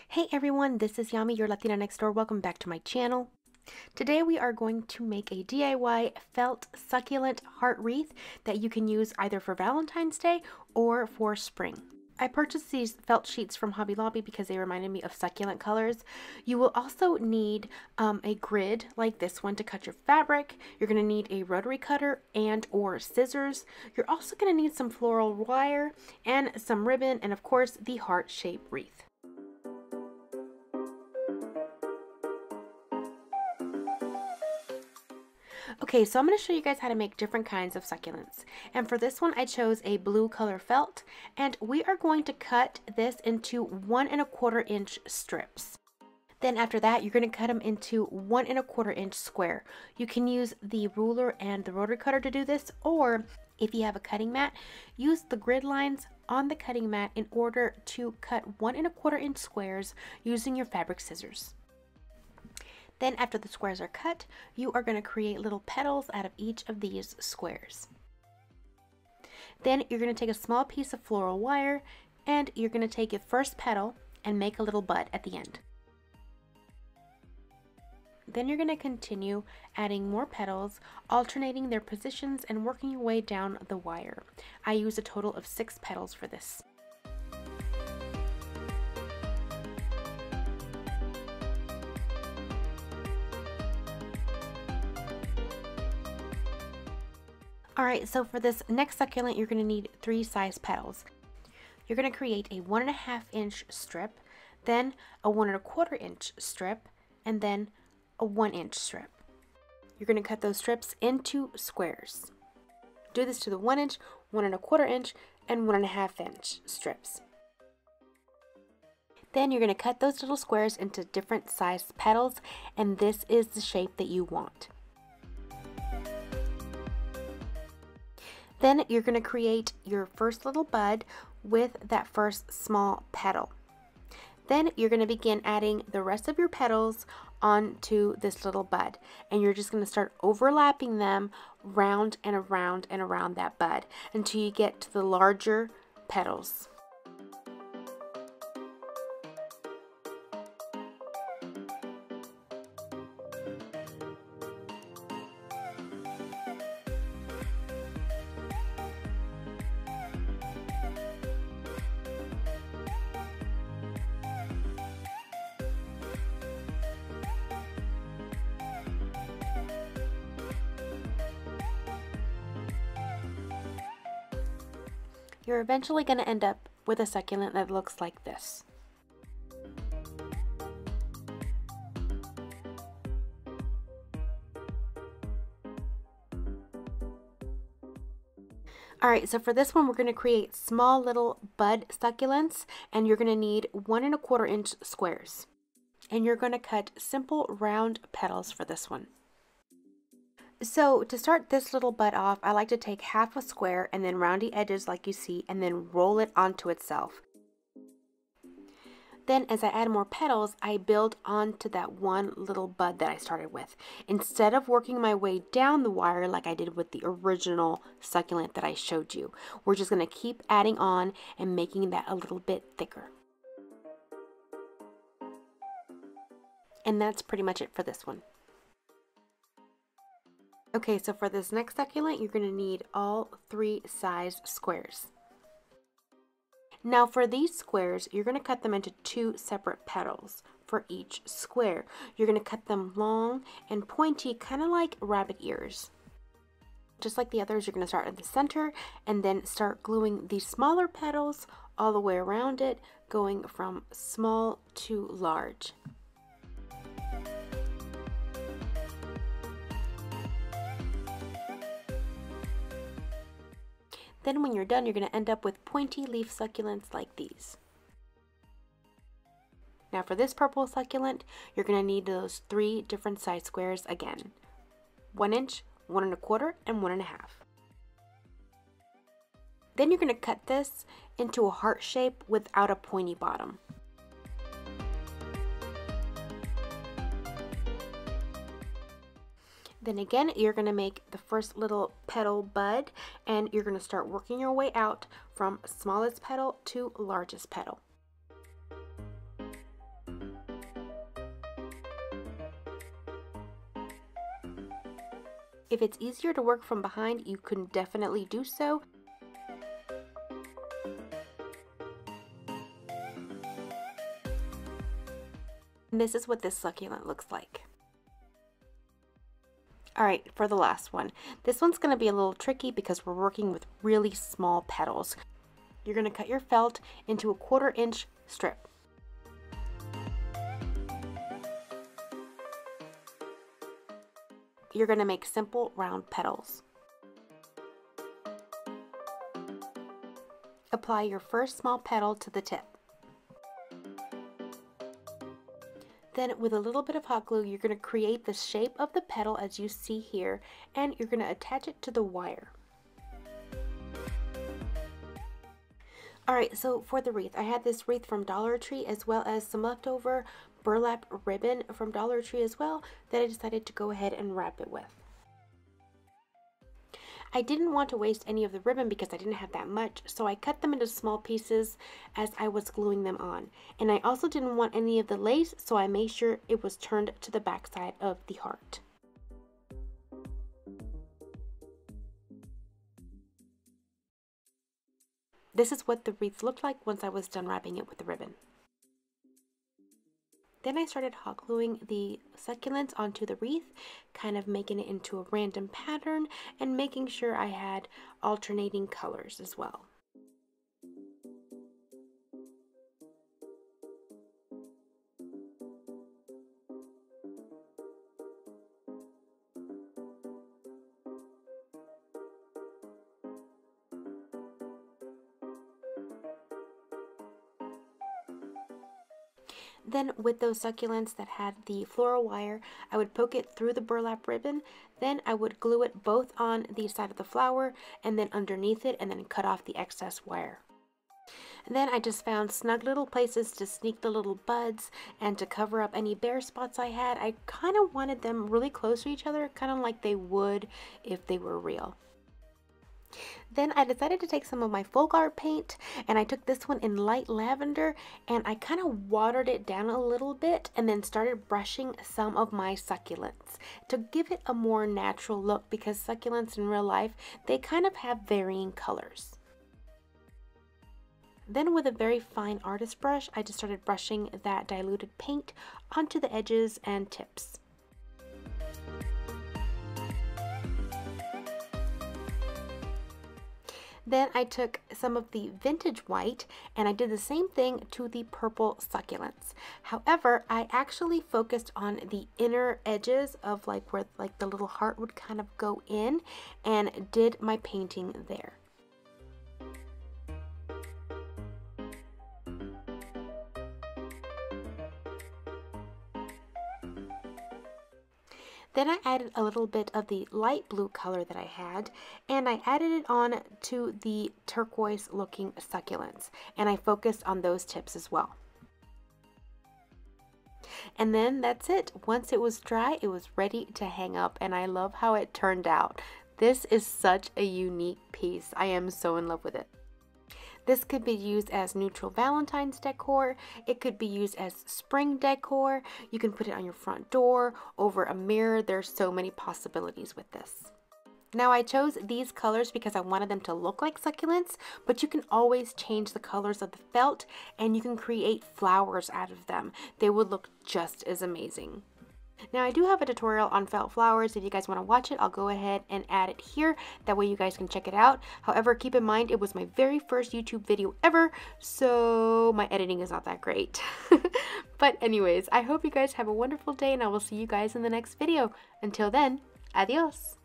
Hey everyone, this is Yami, your Latina next door. Welcome back to my channel. Today we are going to make a DIY felt succulent heart wreath that you can use either for Valentine's Day or for spring. I purchased these felt sheets from Hobby Lobby because they reminded me of succulent colors. You will also need a grid like this one to cut your fabric. You're going to need a rotary cutter and or scissors. You're also going to need some floral wire and some ribbon and of course the heart-shaped wreath. Okay, so I'm going to show you guys how to make different kinds of succulents. And for this one, I chose a blue color felt, and we are going to cut this into 1 1/4 inch strips. Then after that, you're going to cut them into 1 1/4 inch square. You can use the ruler and the rotary cutter to do this, or if you have a cutting mat, use the grid lines on the cutting mat in order to cut 1 1/4 inch squares using your fabric scissors. Then after the squares are cut, you are going to create little petals out of each of these squares. Then you're going to take a small piece of floral wire and you're going to take your first petal and make a little bud at the end. Then you're going to continue adding more petals, alternating their positions and working your way down the wire. I use a total of 6 petals for this. Alright, so for this next succulent, you're going to need 3 size petals. You're going to create a 1 1/2 inch strip, then a 1 1/4 inch strip, and then a 1 inch strip. You're going to cut those strips into squares. Do this to the 1 inch, 1 1/4 inch, and 1 1/2 inch strips. Then you're going to cut those little squares into different sized petals, and this is the shape that you want. Then you're going to create your first little bud with that first small petal. Then you're going to begin adding the rest of your petals onto this little bud. And you're just going to start overlapping them round and around and around that bud until you get to the larger petals. You're eventually going to end up with a succulent that looks like this. Alright, so for this one, we're going to create small little bud succulents, and you're going to need 1 1/4 inch squares. And you're going to cut simple round petals for this one. So to start this little bud off, I like to take half a square and then roundy edges like you see, and then roll it onto itself. Then as I add more petals, I build onto that one little bud that I started with. Instead of working my way down the wire like I did with the original succulent that I showed you, we're just going to keep adding on and making that a little bit thicker. And that's pretty much it for this one. Okay, so for this next succulent, you're going to need all 3 sized squares. Now for these squares, you're going to cut them into 2 separate petals for each square. You're going to cut them long and pointy, kind of like rabbit ears. Just like the others, you're going to start at the center and then start gluing these smaller petals all the way around it, going from small to large. Then when you're done, you're going to end up with pointy leaf succulents like these. Now for this purple succulent, you're going to need those 3 different size squares again. 1 inch, 1 1/4, and 1 1/2. Then you're going to cut this into a heart shape without a pointy bottom. Then again, you're going to make the first little petal bud, and you're going to start working your way out from smallest petal to largest petal. If it's easier to work from behind, you can definitely do so. And this is what this succulent looks like. Alright, for the last one. This one's going to be a little tricky because we're working with really small petals. You're going to cut your felt into a 1/4 inch strip. You're going to make simple round petals. Apply your first small petal to the tip. Then with a little bit of hot glue, you're going to create the shape of the petal as you see here, and you're going to attach it to the wire. Alright, so for the wreath, I had this wreath from Dollar Tree as well as some leftover burlap ribbon from Dollar Tree as well that I decided to go ahead and wrap it with. I didn't want to waste any of the ribbon because I didn't have that much, so I cut them into small pieces as I was gluing them on. And I also didn't want any of the lace, so I made sure it was turned to the back side of the heart. This is what the wreath looked like once I was done wrapping it with the ribbon. Then I started hot gluing the succulents onto the wreath, kind of making it into a random pattern and making sure I had alternating colors as well. Then with those succulents that had the floral wire, I would poke it through the burlap ribbon, then I would glue it both on the side of the flower and then underneath it, and then cut off the excess wire. And then I just found snug little places to sneak the little buds and to cover up any bare spots I had. I kind of wanted them really close to each other, kind of like they would if they were real. Then I decided to take some of my folk art paint, and I took this one in light lavender, and I kind of watered it down a little bit and then started brushing some of my succulents to give it a more natural look, because succulents in real life, they kind of have varying colors. Then with a very fine artist brush, I just started brushing that diluted paint onto the edges and tips. Then I took some of the vintage white and I did the same thing to the purple succulents. However, I actually focused on the inner edges of like where like the little heart would kind of go in, and did my painting there. Then I added a little bit of the light blue color that I had, and I added it on to the turquoise looking succulents, and I focused on those tips as well. And then that's it. Once it was dry, it was ready to hang up, and I love how it turned out. This is such a unique piece. I am so in love with it. This could be used as neutral Valentine's decor. It could be used as spring decor. You can put it on your front door, over a mirror. There's so many possibilities with this. Now I chose these colors because I wanted them to look like succulents, but you can always change the colors of the felt and you can create flowers out of them. They would look just as amazing. Now I do have a tutorial on felt flowers. If you guys want to watch it, I'll go ahead and add it here. That way you guys can check it out. However, keep in mind it was my very first YouTube video ever, so my editing is not that great. But anyways, I hope you guys have a wonderful day and I will see you guys in the next video. Until then, adios!